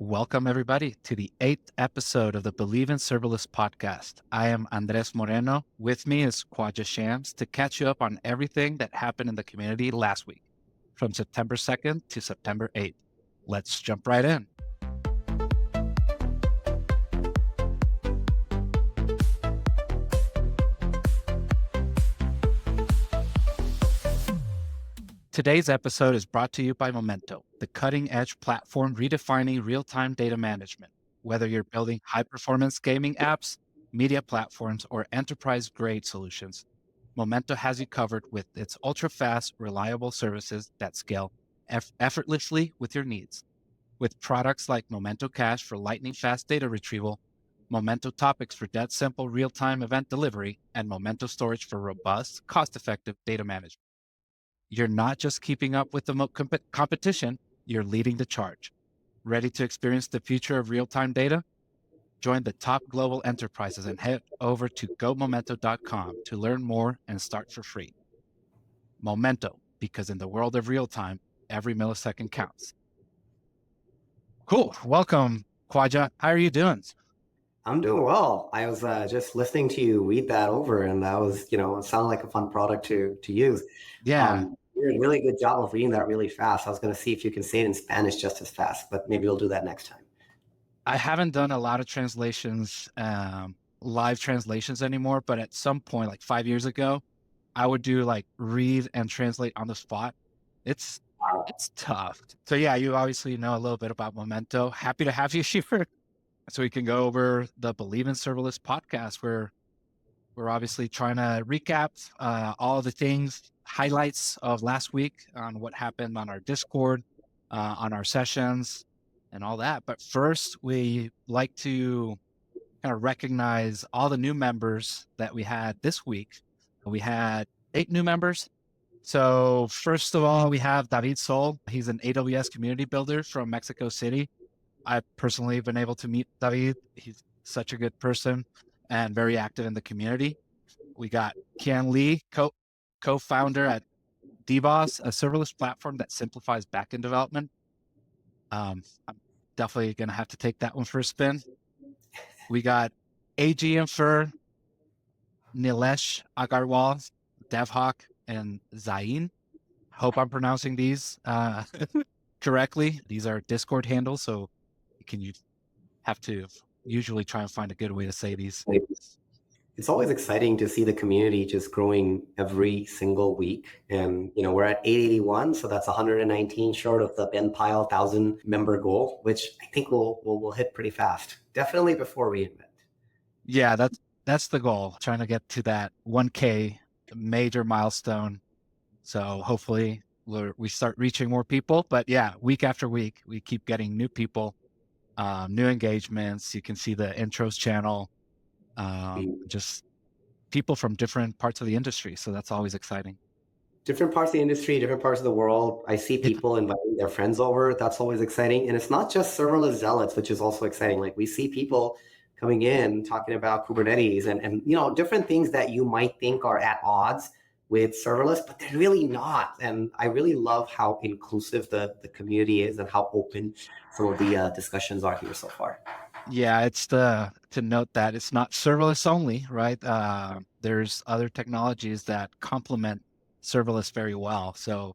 Welcome, everybody, to the 8th episode of the Believe in Serverless podcast. I am Andres Moreno. With me is Khwaja Shams to catch you up on everything that happened in the community last week, from September 2nd to September 8th. Let's jump right in. Today's episode is brought to you by Momento, the cutting-edge platform redefining real-time data management. Whether you're building high-performance gaming apps, media platforms, or enterprise-grade solutions, Momento has you covered with its ultra-fast, reliable services that scale effortlessly with your needs. With products like Momento Cache for lightning-fast data retrieval, Momento Topics for dead-simple real-time event delivery, and Momento Storage for robust, cost-effective data management. You're not just keeping up with the competition, you're leading the charge. Ready to experience the future of real-time data? Join the top global enterprises and head over to gomomento.com to learn more and start for free. Momento, because in the world of real-time, every millisecond counts. Cool. Welcome, Khwaja. How are you doing? I'm doing well. I was just listening to you read that over, and that was, it sounded like a fun product to use. Yeah, You did a really good job of reading that really fast. I was going to see if you can say it in Spanish just as fast, but maybe we'll do that next time. I haven't done a lot of translations, live translations anymore, but at some point, like 5 years ago, I would do like read and translate on the spot. It's tough. So yeah, you obviously know a little bit about Momento. Happy to have you here. So we can go over the Believe in Serverless podcast, where we're obviously trying to recap all the things, highlights of last week on what happened on our Discord, on our sessions, and all that. But first, we like to kind of recognize all the new members that we had this week. We had 8 new members. So first of all, we have David Sol. He's an AWS community builder from Mexico City. I've personally been able to meet David. He's such a good person and very active in the community. We got Kian Lee, co-founder at DBoss, a serverless platform that simplifies backend development. I'm definitely going to have to take that one for a spin. We got AG Infer, Nilesh Agarwal, DevHawk, and Zain. Hope I'm pronouncing these correctly. These are Discord handles, so you have to usually try and find a good way to say these. It's always exciting to see the community just growing every single week. And, we're at 881, so that's 119 short of the Ben Pyle 1,000 member goal, which I think we'll hit pretty fast. Definitely before reInvent. Yeah, that's the goal, trying to get to that 1K major milestone. So hopefully we start reaching more people. But yeah, week after week, we keep getting new people, new engagements. You can see the intros channel, just people from different parts of the industry. So that's always exciting. Different parts of the industry, different parts of the world. I see people inviting their friends over. That's always exciting. And it's not just serverless zealots, which is also exciting. Like we see people coming in talking about Kubernetes and different things that you might think are at odds with serverless, but they're really not. And I really love how inclusive the community is and how open some of the discussions are here so far. Yeah, it's to note that it's not serverless only, right? There's other technologies that complement serverless very well. So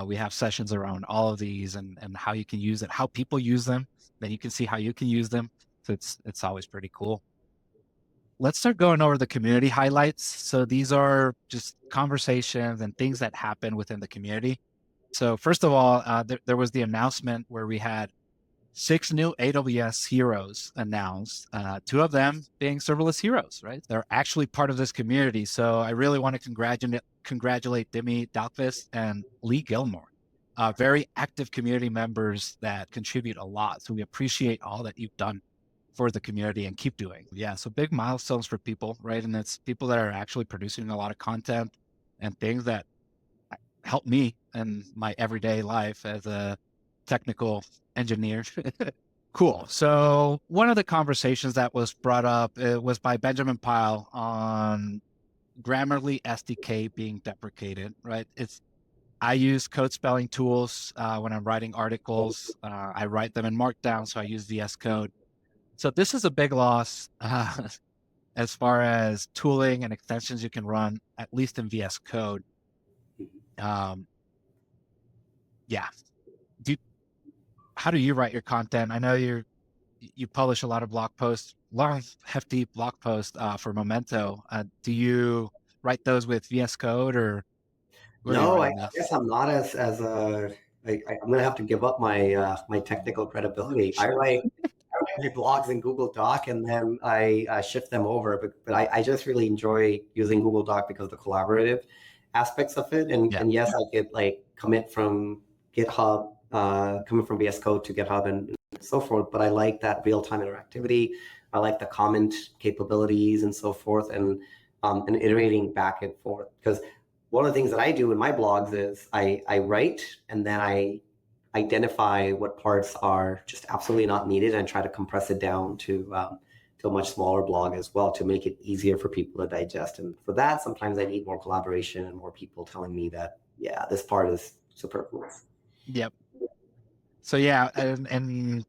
we have sessions around all of these and how you can use it, how people use them. Then you can see how you can use them. So it's always pretty cool. Let's start going over the community highlights. So these are just conversations and things that happen within the community. So first of all, there was the announcement where we had 6 new AWS heroes announced, 2 of them being serverless heroes, right? They're actually part of this community. So I really want to congratulate Demi Dalquist and Lee Gilmore, very active community members that contribute a lot. So we appreciate all that you've done for the community and keep doing. Yeah, so big milestones for people, right? And it's people that are actually producing a lot of content and things that help me in my everyday life as a technical engineer. Cool. So one of the conversations that was brought up was by Benjamin Pyle on Grammarly SDK being deprecated, right? I use code spelling tools when I'm writing articles. I write them in Markdown, so I use VS Code. So this is a big loss as far as tooling and extensions you can run, at least in VS Code. Um, yeah. Do how do you write your content? I know you publish a lot of blog posts, a lot of hefty blog posts for Memento. Do you write those with VS Code, or where are you No, I writing those? guess I'm not as I'm gonna have to give up my my technical credibility. I write blogs in Google Doc and then I shift them over. But I just really enjoy using Google Doc because of the collaborative aspects of it. Yeah. And yes, I could like commit from GitHub, coming from VS Code to GitHub and so forth. But I like that real time interactivity. I like the comment capabilities and so forth, and iterating back and forth. Because one of the things that I do in my blogs is I write and then I identify what parts are just absolutely not needed and try to compress it down to a much smaller blog as well to make it easier for people to digest. And for that, sometimes I need more collaboration and more people telling me that, yeah, this part is superfluous. Yep. So yeah, and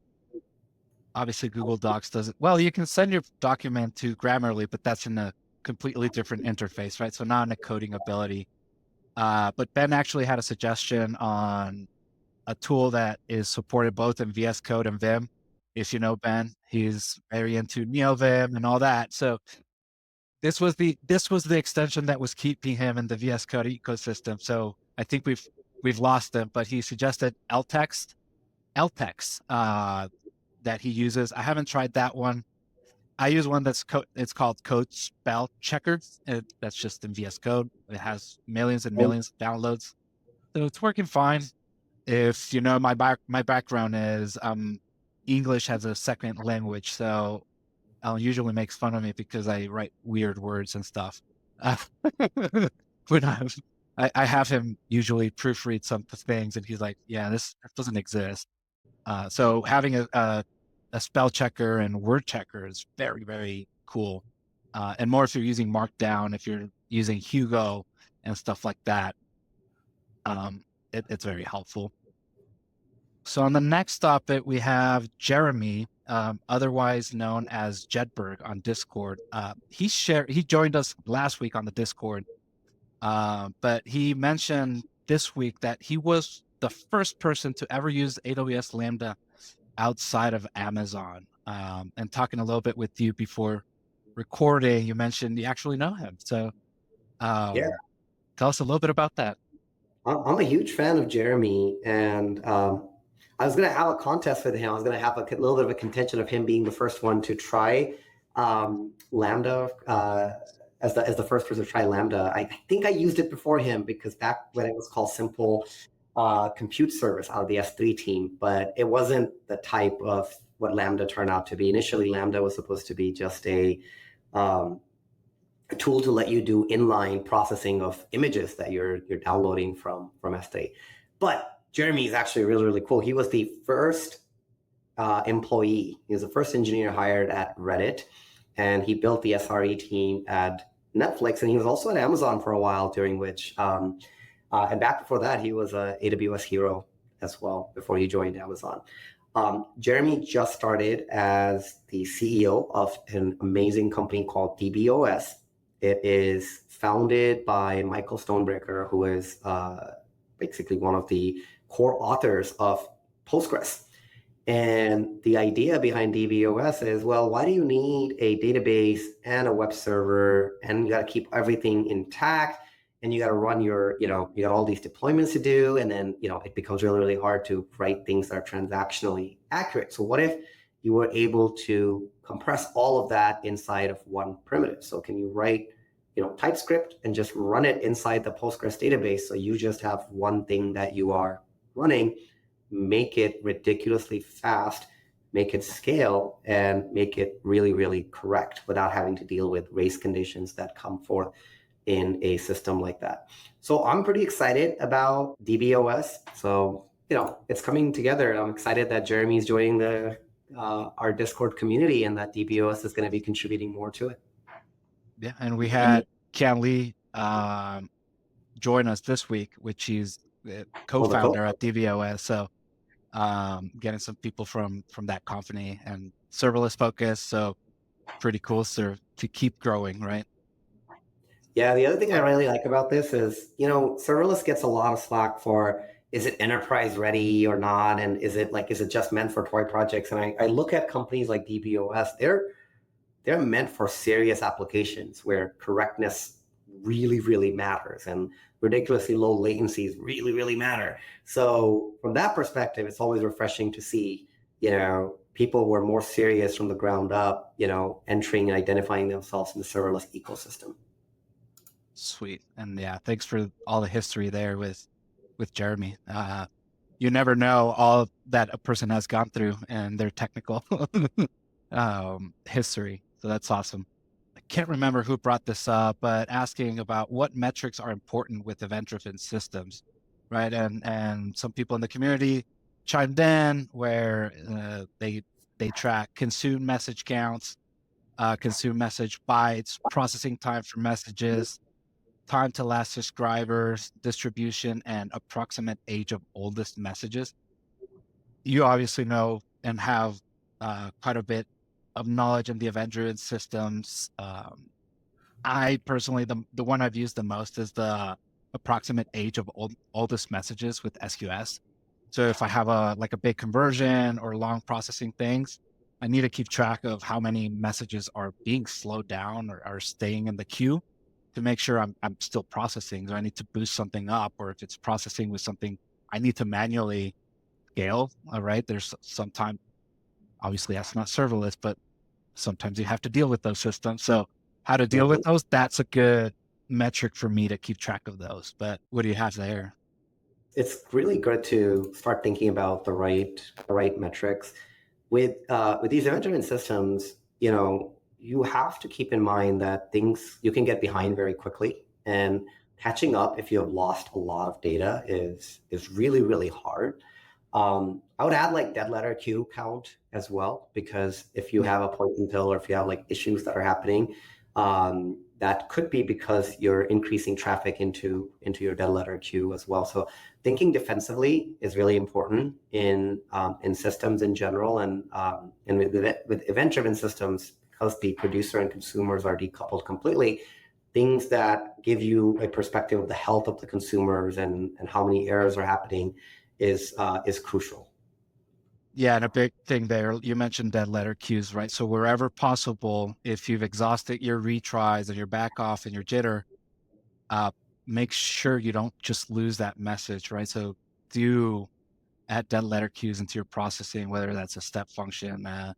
obviously Google Docs does it. Well, you can send your document to Grammarly, but that's in a completely different interface, right? So not in a coding ability. But Ben actually had a suggestion on a tool that is supported both in VS Code and Vim. If you know Ben, he's very into NeoVim and all that. So this was the extension that was keeping him in the VS Code ecosystem. So I think we've lost him, but he suggested LTeX that he uses. I haven't tried that one. I use one it's called Code Spell Checker. That's just in VS Code. It has millions and millions of downloads, so it's working fine. If you know, my background is English as a second language, so I'll usually makes fun of me because I write weird words and stuff. When I have him usually proofread some things, and he's like, "Yeah, this doesn't exist." So having a spell checker and word checker is very, very cool. And more if you're using Markdown, if you're using Hugo and stuff like that, it's very helpful. So on the next topic, we have Jeremy, otherwise known as Jedberg on Discord. He joined us last week on the Discord, but he mentioned this week that he was the first person to ever use AWS Lambda outside of Amazon. And talking a little bit with you before recording, you mentioned you actually know him. So Yeah, tell us a little bit about that. I'm a huge fan of Jeremy, and I was going to have a contest with him. I was going to have a little bit of a contention of him being the first one to try Lambda as the first person to try Lambda. I think I used it before him because back when it was called Simple Compute Service out of the S3 team, but it wasn't the type of what Lambda turned out to be. Initially, Lambda was supposed to be just a tool to let you do inline processing of images that you're downloading from S3. But Jeremy is actually really, really cool. He was the first employee. He was the first engineer hired at Reddit, and he built the SRE team at Netflix, and he was also at Amazon for a while, during which, and back before that, he was a AWS hero as well before he joined Amazon. Jeremy just started as the CEO of an amazing company called DBOS. It is founded by Michael Stonebreaker, who is basically one of the core authors of Postgres. And the idea behind DBOS is, well, why do you need a database and a web server, and you got to keep everything intact, and you got to run your, you got all these deployments to do, and then, it becomes really, really hard to write things that are transactionally accurate. So what if you were able to compress all of that inside of one primitive? So can you write, TypeScript and just run it inside the Postgres database, so you just have one thing that you are running, make it ridiculously fast, make it scale, and make it really, really correct without having to deal with race conditions that come forth in a system like that. So I'm pretty excited about DBOS. So, it's coming together. I'm excited that Jeremy's joining our Discord community, and that DBOS is going to be contributing more to it. Yeah, and we had Kian Lee join us this week, which he's Oh, the code. co-founder at DVOS. So getting some people from that company and serverless focus. So pretty cool, sir, to keep growing, right? Yeah, the other thing I really like about this is, serverless gets a lot of slack for is it enterprise ready or not? And is it just meant for toy projects? And I look at companies like DBOS, they're meant for serious applications where correctness really, really matters and ridiculously low latencies really, really matter. So from that perspective, it's always refreshing to see, people who are more serious from the ground up, entering and identifying themselves in the serverless ecosystem. Sweet. And yeah, thanks for all the history there with Jeremy. You never know all that a person has gone through and their technical history. So that's awesome. I can't remember who brought this up, but asking about what metrics are important with event-driven systems, right? And some people in the community chimed in where they track consumed message counts, consumed message bytes, processing time for messages, time to last subscribers, distribution, and approximate age of oldest messages. You obviously know and have quite a bit of knowledge in the event-driven systems. I personally, the one I've used the most is the approximate age of oldest messages with SQS. So if I have a big conversion or long processing things, I need to keep track of how many messages are being slowed down or are staying in the queue to make sure I'm still processing. So I need to boost something up, or if it's processing with something, I need to manually scale. All right. There's sometimes, obviously that's not serverless, but sometimes you have to deal with those systems. So how to deal with those, that's a good metric for me to keep track of those. But what do you have there? It's really good to start thinking about the right metrics with these event-driven systems. You have to keep in mind that things you can get behind very quickly, and catching up if you have lost a lot of data is really, really hard. I would add like dead letter queue count as well, because if you Yeah. have a poison pill or if you have like issues that are happening, that could be because you're increasing traffic into your dead letter queue as well. So thinking defensively is really important in systems in general, and with event-driven systems, because the producer and consumers are decoupled completely. Things that give you a perspective of the health of the consumers and how many errors are happening is crucial. Yeah, and a big thing there, you mentioned dead letter queues, right? So wherever possible, if you've exhausted your retries and your back off and your jitter, uh, make sure you don't just lose that message, right? So do add dead letter queues into your processing, whether that's a step function, an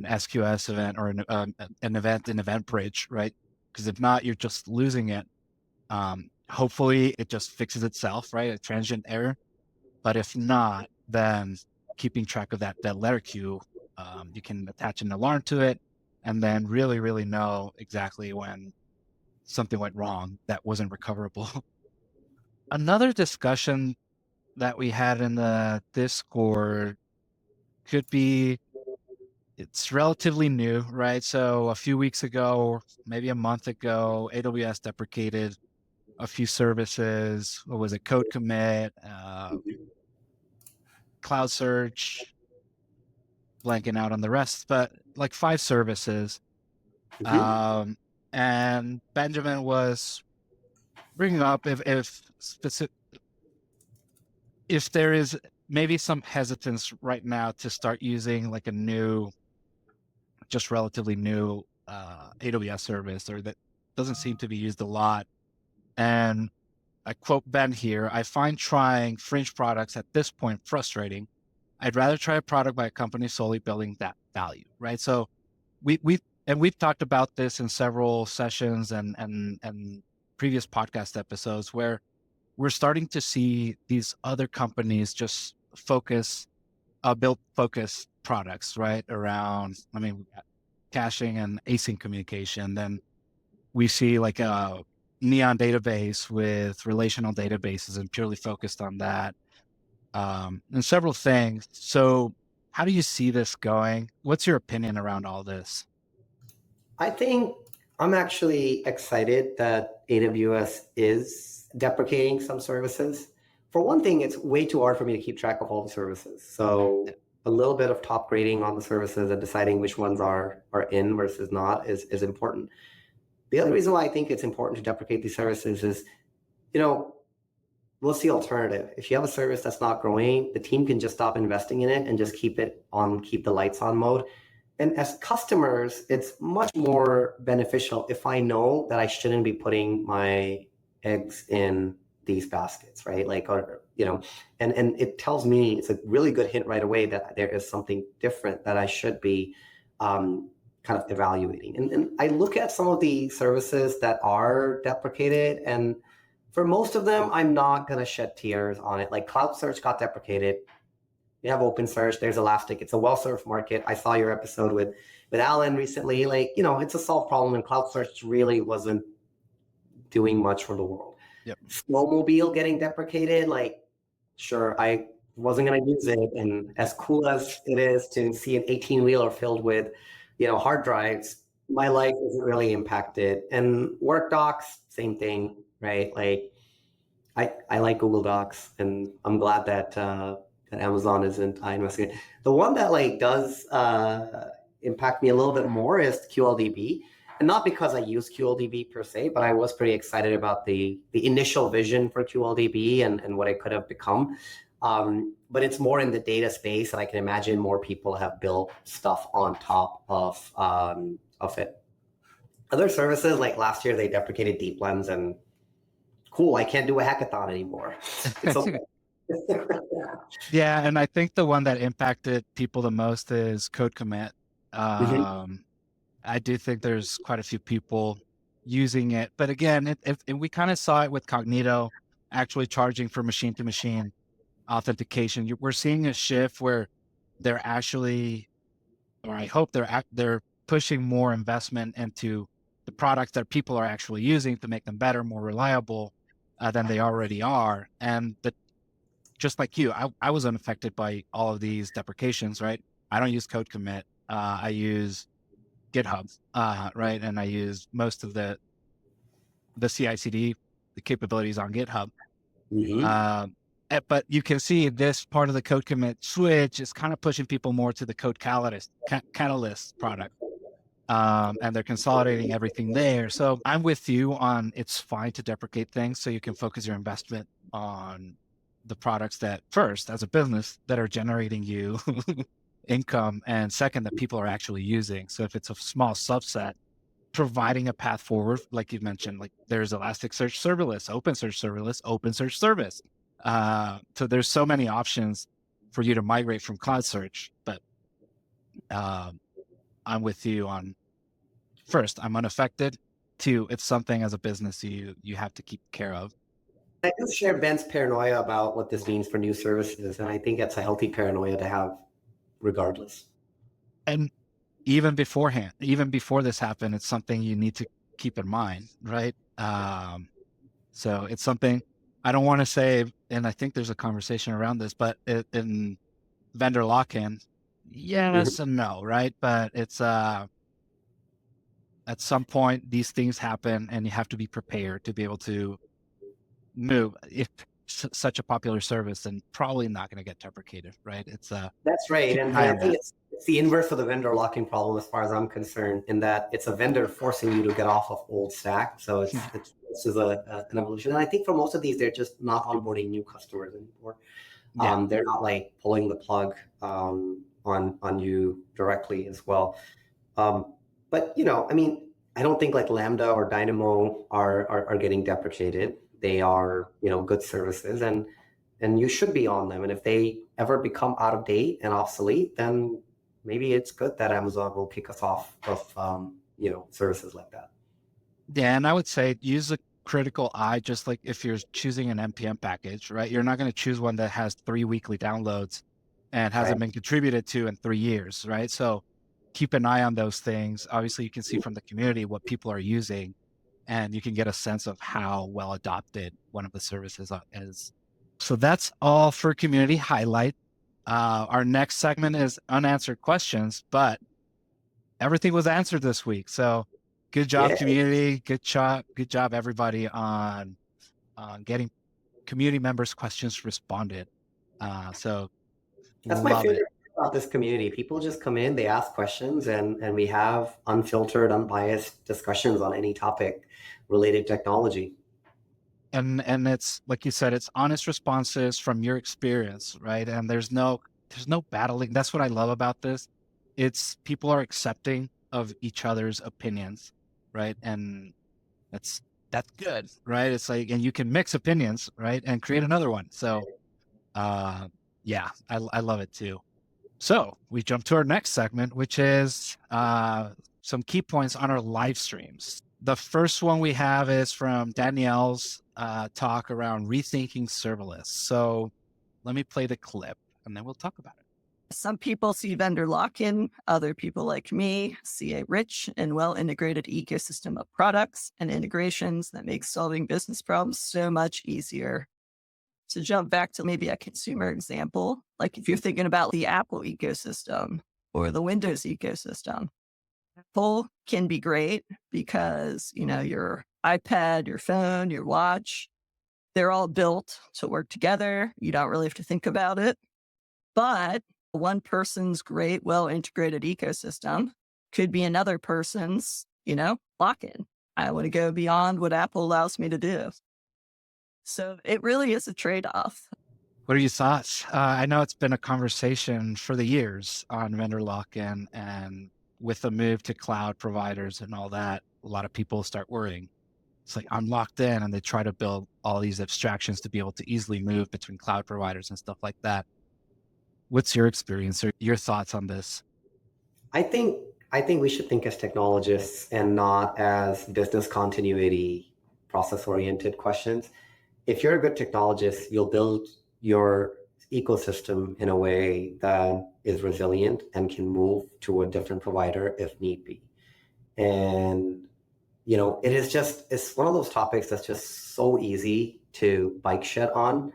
SQS event, or an event in event bridge, right? Because if not, you're just losing it. Hopefully it just fixes itself, right? A transient error. But if not, then keeping track of that letter queue, you can attach an alarm to it and then really, really know exactly when something went wrong that wasn't recoverable. Another discussion that we had in the Discord could be, it's relatively new, right? So a few weeks ago, maybe a month ago, AWS deprecated a few services. What was it? Code commit, cloud search, blanking out on the rest, but like 5 services. Mhm. Um, and Benjamin was bringing up if there is maybe some hesitance right now to start using like a new, just relatively new AWS service, or that doesn't seem to be used a lot. And I quote Ben here: "I find trying fringe products at this point frustrating. I'd rather try a product by a company solely building that value." Right. So we've talked about this in several sessions and previous podcast episodes, where we're starting to see these other companies just build focus products, right? Around, I mean, we got caching and async communication. Then we see like a Neon database with relational databases and purely focused on that, and several things. So how do you see this going? What's your opinion around all this? I think I'm actually excited that AWS is deprecating some services for one thing, it's way too hard for me to keep track of all the services. So a little bit of top grading on the services and deciding which ones are in versus not is important. The other reason why I think it's important to deprecate these services is, you know, what's the alternative? If you have a service that's not growing, the team can just stop investing in it and just keep it on, keep the lights on mode. And as customers, it's much more beneficial if I know that I shouldn't be putting my eggs in these baskets, right? Like, or, you know, and it tells me, it's a really good hint right away that there is something different that I should be kind of evaluating. And I look at some of the services that are deprecated, and for most of them, I'm not going to shed tears on it. Like Cloud Search got deprecated. You have Open Search. There's Elastic. It's a well-served market. I saw your episode with Alan recently. Like, you know, it's a solved problem, and Cloud Search really wasn't doing much for the world. Yep. Snowmobile getting deprecated. Like, sure, I wasn't going to use it. And as cool as it is to see an 18-wheeler filled with, you know, hard drives, my life isn't really impacted. And Work Docs, same thing, right? Like, I like Google Docs, and I'm glad that that Amazon isn't investigating. The one that like does impact me a little bit more is QLDB, and not because I use QLDB per se, but I was pretty excited about the initial vision for QLDB and what it could have become. But it's more in the data space, and I can imagine more people have built stuff on top of it. Other services, like last year, they deprecated Deep Lens, and cool, I can't do a hackathon anymore. It's okay. Yeah, and I think the one that impacted people the most is code commit. I do think there's quite a few people using it, but again, we kind of saw it with Cognito actually charging for machine-to-machine authentication. We're seeing a shift where they're actually, or I hope they're pushing more investment into the products that people are actually using to make them better, more reliable than they already are. And just like you, I was unaffected by all of these deprecations, right? I don't use code commit. I use GitHub, right? And I use most of the CI/CD, the capabilities on GitHub. But you can see this part of the code commit switch is kind of pushing people more to the code catalyst product. And they're consolidating everything there. So I'm with you on it's fine to deprecate things so you can focus your investment on the products that first, as a business, that are generating you income, and second, that people are actually using. So if it's a small subset, providing a path forward, like you mentioned, like there's Elasticsearch serverless, OpenSearch serverless, OpenSearch service. So there's so many options for you to migrate from Cloud Search, but I'm with you on first, I'm unaffected. Two, it's something as a business you have to keep care of. I do share Ben's paranoia about what this means for new services, and I think that's a healthy paranoia to have regardless. And even beforehand, even before this happened, it's something you need to keep in mind, right? So it's something I don't want to say, and I think there's a conversation around this, but in vendor lock-in, yes and no, right? But it's at some point these things happen, and you have to be prepared to be able to move. If such a popular service, and probably not going to get deprecated, right? It's that's right, and I think it's the inverse of the vendor locking problem, as far as I'm concerned, in that it's a vendor forcing you to get off of old stack. So this is an evolution, and I think for most of these, they're just not onboarding new customers anymore. They're not like pulling the plug on you directly as well. But you know, I mean, I don't think like Lambda or Dynamo are getting deprecated. They are, you know, good services, and you should be on them. And if they ever become out of date and obsolete, then maybe it's good that Amazon will kick us off of you know, services like that. Yeah, and I would say use a critical eye, just like if you're choosing an NPM package, right? You're not going to choose one that has 3 weekly downloads and hasn't been contributed to in 3 years, right? So keep an eye on those things. Obviously, you can see from the community what people are using, and you can get a sense of how well adopted one of the services is. So that's all for community highlight. Our next segment is unanswered questions, but everything was answered this week. So good job, community. Good job, everybody, on getting community members' questions responded. So That's my love it. favorite part about this community. People just come in, they ask questions, and we have unfiltered, unbiased discussions on any topic related to technology. And it's like you said, it's honest responses from your experience, right? And there's no battling. That's what I love about this. It's people are accepting of each other's opinions, right? And that's that's good, right? It's like, and you can mix opinions, right, and create another one. So uh yeah, I love it too. So we jump to our next segment, which is some key points on our live streams. The first one we have is from Danielle's talk around rethinking serverless. So let me play the clip and then we'll talk about it. Some people see vendor lock-in. Other people like me see a rich and well-integrated ecosystem of products and integrations that makes solving business problems so much easier. To jump back to maybe a consumer example, like if you're thinking about the Apple ecosystem or the Windows ecosystem, Apple can be great because, your iPad, your phone, your watch, they're all built to work together. You don't really have to think about it. But one person's great, well-integrated ecosystem could be another person's, lock-in. I want to go beyond what Apple allows me to do. So it really is a trade-off. What are your thoughts? I know it's been a conversation for the years on vendor lock-in, and with the move to cloud providers and all that, a lot of people start worrying. It's like, I'm locked in, and they try to build all these abstractions to be able to easily move between cloud providers and stuff like that. What's your experience or your thoughts on this? I think we should think as technologists and not as business continuity, process-oriented questions. If you're a good technologist, you'll build your ecosystem in a way that is resilient and can move to a different provider if need be. And it's one of those topics that's just so easy to bike shed on.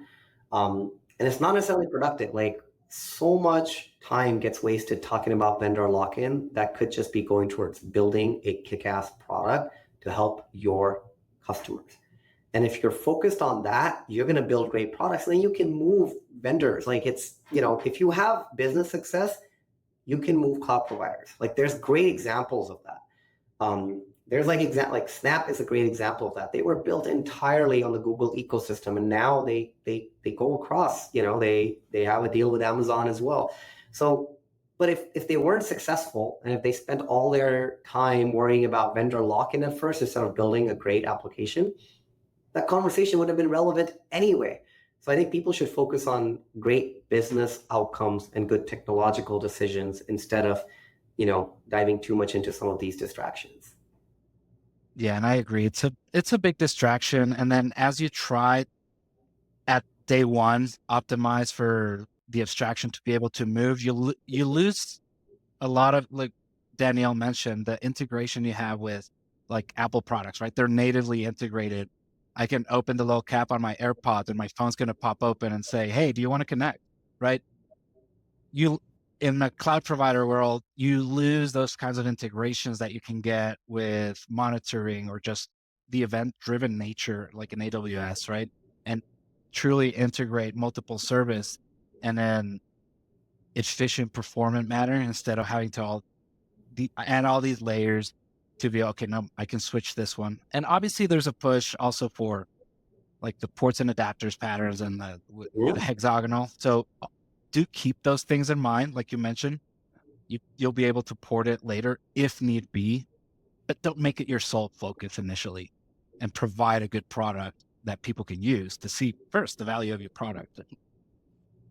And it's not necessarily productive. Like, so much time gets wasted talking about vendor lock-in that could just be going towards building a kick-ass product to help your customers. And if you're focused on that, you're going to build great products, and then you can move vendors. Like, if you have business success, you can move cloud providers. Like, there's great examples of that. There's like Snap is a great example of that. They were built entirely on the Google ecosystem, and now they go across. They have a deal with Amazon as well. So, but if they weren't successful, and if they spent all their time worrying about vendor lock-in at first instead of building a great application, that conversation would have been relevant anyway. So I think people should focus on great business outcomes and good technological decisions instead of, diving too much into some of these distractions. Yeah, and I agree. It's a big distraction. And then as you try at day one, optimize for the abstraction to be able to move, you lose a lot of, like Danielle mentioned, the integration you have with like Apple products, right? They're natively integrated. I can open the little cap on my AirPods and my phone's going to pop open and say, hey, do you want to connect? Right? In the cloud provider world, you lose those kinds of integrations that you can get with monitoring or just the event-driven nature, like in AWS, right? And truly integrate multiple service and then efficient performance manner instead of having to add all these layers to be, okay, no, I can switch this one. And obviously there's a push also for like the ports and adapters patterns and the hexagonal. So do keep those things in mind. Like you mentioned, you'll be able to port it later if need be, but don't make it your sole focus initially, and provide a good product that people can use to see first the value of your product.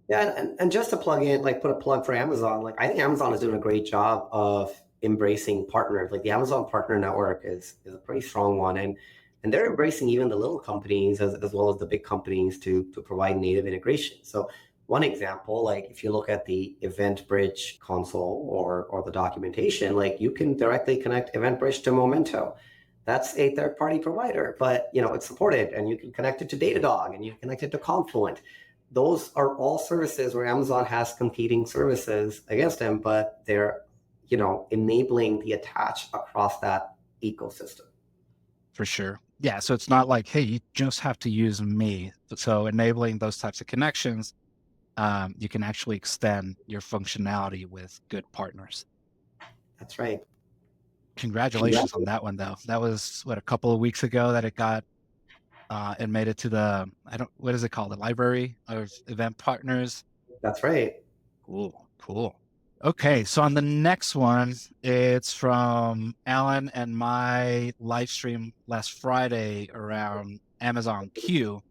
Yeah, and just to plug in, like put a plug for Amazon, like I think Amazon is doing a great job of embracing partners. Like the Amazon Partner Network is a pretty strong one, and they're embracing even the little companies as well as the big companies to provide native integration. So one example, like if you look at the EventBridge console or the documentation, like you can directly connect EventBridge to Momento. That's a third-party provider, but it's supported, and you can connect it to Datadog, and you can connect it to Confluent. Those are all services where Amazon has competing services against them, but they're enabling the attach across that ecosystem. For sure. Yeah, so it's not like, hey, you just have to use me. So enabling those types of connections, you can actually extend your functionality with good partners. That's right. Congratulations on Congratulations. that one, though. That was what, a couple of weeks ago that it made it to the, what is it called? The library of event partners. That's right. Cool, cool. Okay, so on the next one, it's from Alan and my live stream last Friday around Amazon Q.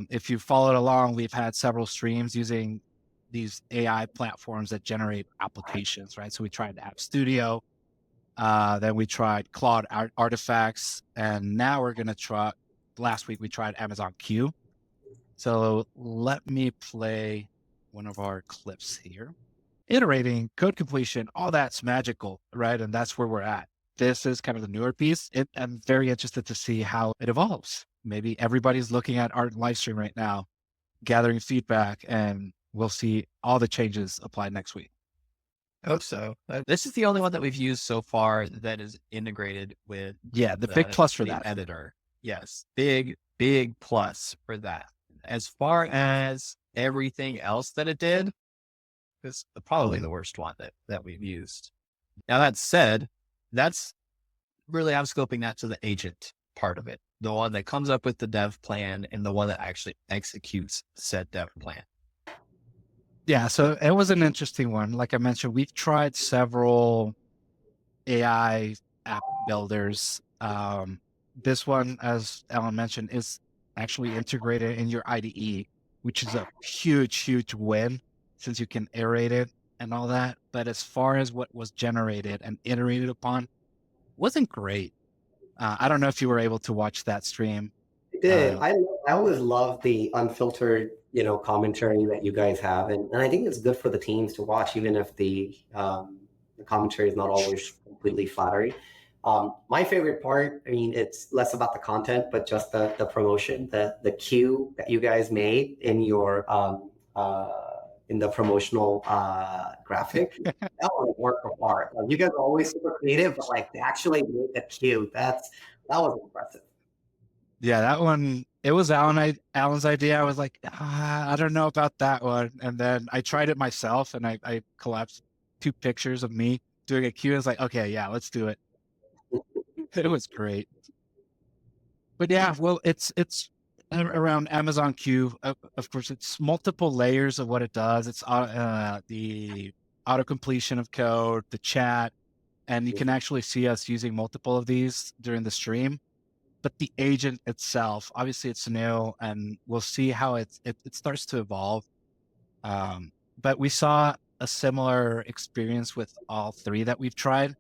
If you followed along, we've had several streams using these AI platforms that generate applications, right? So we tried App Studio, then we tried Claude Artifacts, and now we're going to try, last week we tried Amazon Q. So let me play one of our clips here. Iterating, code completion, all that's magical, right? And that's where we're at. This is kind of the newer piece. I'm very interested to see how it evolves. Maybe everybody's looking at our live stream right now, gathering feedback, and we'll see all the changes applied next week. I hope so. This is the only one that we've used so far that is integrated with Yeah, the big plus for the that. editor. Yes, big plus for that. As far as everything else that it did, it's probably the worst one that we've used. Now that said, that's really, I'm scoping that to the agent part of it, the one that comes up with the dev plan and the one that actually executes said dev plan. Yeah, so it was an interesting one. Like I mentioned, we've tried several AI app builders. This one, as Alan mentioned, is actually integrated in your IDE, which is a huge win since you can iterate it and all that. But as far as what was generated and iterated upon, wasn't great. I don't know if you were able to watch that stream. I did. I always love the unfiltered, commentary that you guys have, and I think it's good for the teams to watch, even if the commentary is not always completely flattering. My favorite part, I mean, it's less about the content, but just the promotion, the cue that you guys made in the promotional graphic. That was a work of art. Like, you guys are always super creative, but like they actually made the cue. That was impressive. Yeah, that one, it was Alan's idea. I was like, I don't know about that one. And then I tried it myself and I collapsed 2 pictures of me doing a queue. I was like, okay, yeah, let's do it. It was great. But yeah, well, it's around Amazon Q. Of course, it's multiple layers of what it does. It's the auto completion of code, the chat, and you can actually see us using multiple of these during the stream. But the agent itself, obviously it's new and we'll see how it starts to evolve. But we saw a similar experience with all 3 that we've tried.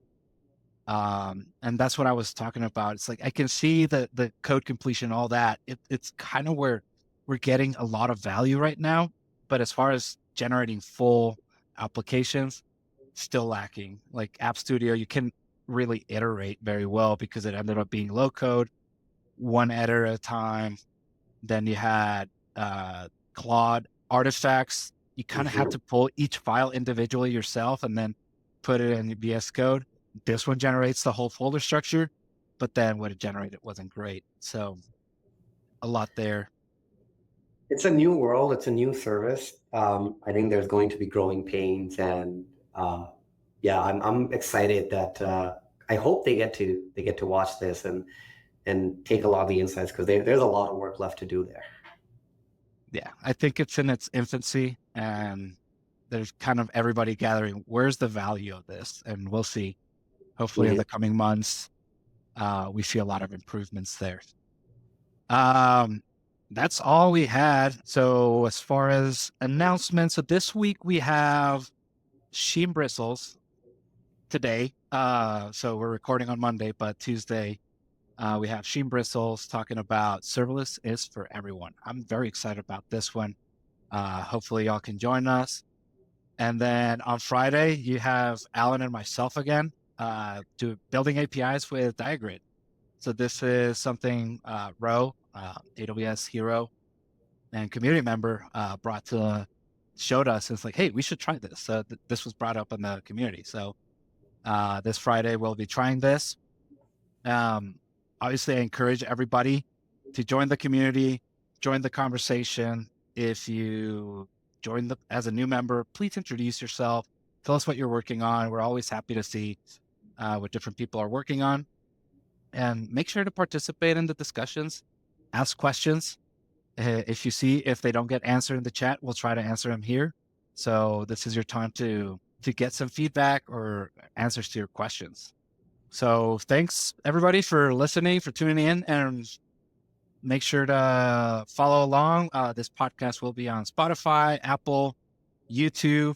And that's what I was talking about. It's like, I can see the code completion, all that. It's kind of where we're getting a lot of value right now. But as far as generating full applications, still lacking. Like App Studio, you can really iterate very well because it ended up being low code, one editor at a time. Then you had Claude Artifacts. You kind of had to pull each file individually yourself and then put it in VS Code. This one generates the whole folder structure, but then what it generated wasn't great. So a lot there. It's a new world. It's a new service. I think there's going to be growing pains, and yeah, I'm excited that I hope they get to watch this and take a lot of the insights, because there's a lot of work left to do there. Yeah, I think it's in its infancy, and there's kind of everybody gathering. Where's the value of this? And we'll see. Hopefully in the coming months, we see a lot of improvements there. That's all we had. So as far as announcements, so this week we have Sheen Bristles today. So we're recording on Monday, but Tuesday we have Sheen Bristles talking about serverless is for everyone. I'm very excited about this one. Hopefully y'all can join us. And then on Friday, you have Alan and myself again, building APIs with Diagrid. So this is something Ro, AWS hero and community member showed us. It's like, hey, we should try this. So this was brought up in the community. So this Friday, we'll be trying this. On obviously I encourage everybody to join the community, join the conversation. If you join as a new member, please introduce yourself. Tell us what you're working on. We're always happy to see what different people are working on. And make sure to participate in the discussions, ask questions. If they don't get answered in the chat, we'll try to answer them here. So this is your time to get some feedback or answers to your questions. So thanks everybody for listening, for tuning in, and make sure to follow along. This podcast will be on Spotify, Apple, YouTube.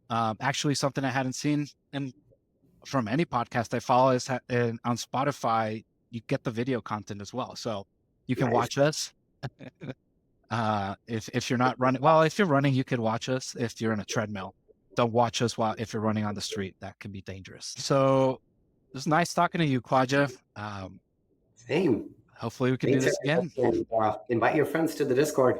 Actually, something I hadn't seen from any podcast I follow is on Spotify, you get the video content as well. So you can watch us. If you're not running, well, if you're running, you could watch us. If you're in a treadmill, don't watch us if you're running on the street. That can be dangerous. So it was nice talking to you, Kwaja. Same. Hopefully we can do this again. And, invite your friends to the Discord.